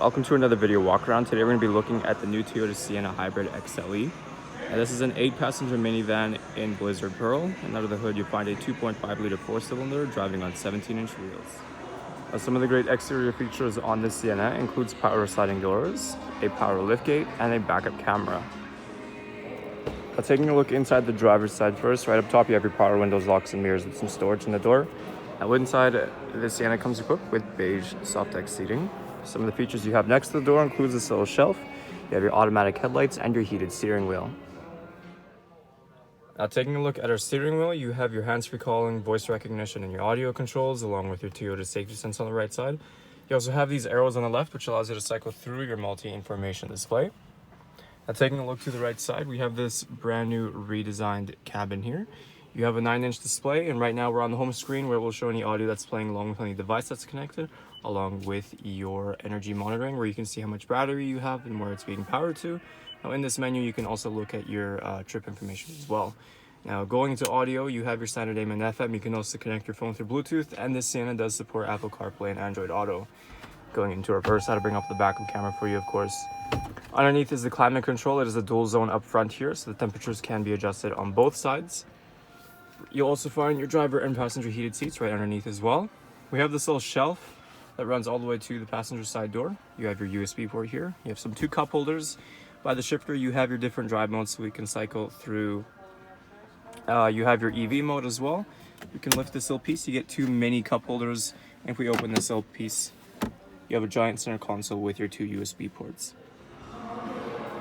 Welcome to another video walk around. Today we're going to be looking at the new Toyota Sienna Hybrid XLE. And this is an 8-passenger minivan in Blizzard Pearl. And under the hood you'll find a 2.5-liter 4-cylinder driving on 17-inch wheels. Some of the great exterior features on this Sienna includes power sliding doors, a power liftgate, and a backup camera. Taking a look inside the driver's side first, right up top you have your power windows, locks, and mirrors with some storage in the door. Now inside, the Sienna comes equipped with beige soft deck seating. Some of the features you have next to the door includes this little shelf. You have your automatic headlights and your heated steering wheel. Now taking a look at our steering wheel, you have your hands-free calling, voice recognition, and your audio controls, along with your Toyota safety sense on the right side. You also have these arrows on the left, which allows you to cycle through your multi-information display. Now taking a look to the right side, we have this brand new redesigned cabin here. You have a 9-inch display, and right now we're on the home screen where it will show any audio that's playing along with any device that's connected, along with your energy monitoring, where you can see how much battery you have and where it's being powered to. Now in this menu, you can also look at your trip information as well. Now going into audio, you have your standard AM and FM. You can also connect your phone through Bluetooth, and this Sienna does support Apple CarPlay and Android Auto. Going into reverse, I'll bring up the backup camera for you, of course. Underneath is the climate control. It is a dual zone up front here, so the temperatures can be adjusted on both sides. You'll also find your driver and passenger heated seats right underneath as well. We have this little shelf that runs all the way to the passenger side door. You have your USB port here. You have some 2 cup holders. By the shifter, you have your different drive modes so we can cycle through. You have your EV mode as well. You can lift this little piece, you get 2 mini cup holders. And if we open this little piece, you have a giant center console with your 2 USB ports.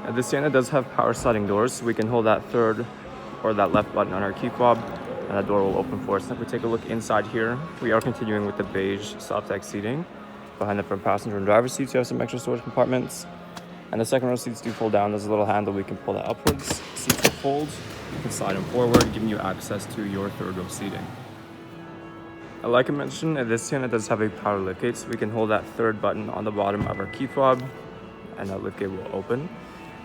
Now, the Sienna does have power sliding doors, so we can hold that third or that left button on our key fob, and that door will open for us. And if we take a look inside here, we are continuing with the beige soft deck seating. Behind the front passenger and driver seats, you have some extra storage compartments. And the second row seats do fold down. There's a little handle, we can pull that upwards. Seats will fold, you can slide them forward, giving you access to your third row seating. Now, like I mentioned, this Sienna does have a power liftgate, so we can hold that third button on the bottom of our key fob, and that liftgate will open.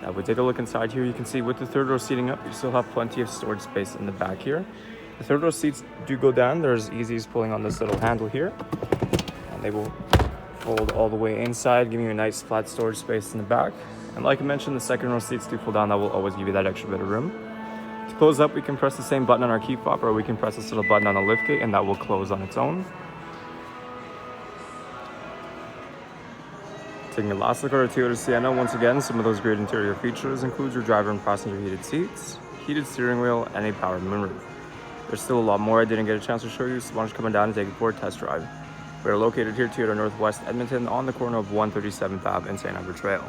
Now, if we take a look inside here, you can see with the third row seating up, you still have plenty of storage space in the back here. The third row seats do go down. They're as easy as pulling on this little handle here, and they will fold all the way inside, giving you a nice flat storage space in the back. And like I mentioned, the second row seats do fold down. That will always give you that extra bit of room. To close up, we can press the same button on our key fob, or we can press this little button on the liftgate, and that will close on its own. Taking a last look at our Toyota Sienna, once again, some of those great interior features include your driver and passenger heated seats, heated steering wheel, and a powered moonroof. There's still a lot more I didn't get a chance to show you, so why don't you come down and take it for a test drive. We're located here, Toyota Northwest Edmonton, on the corner of 137th Ave and St.Albert Trail.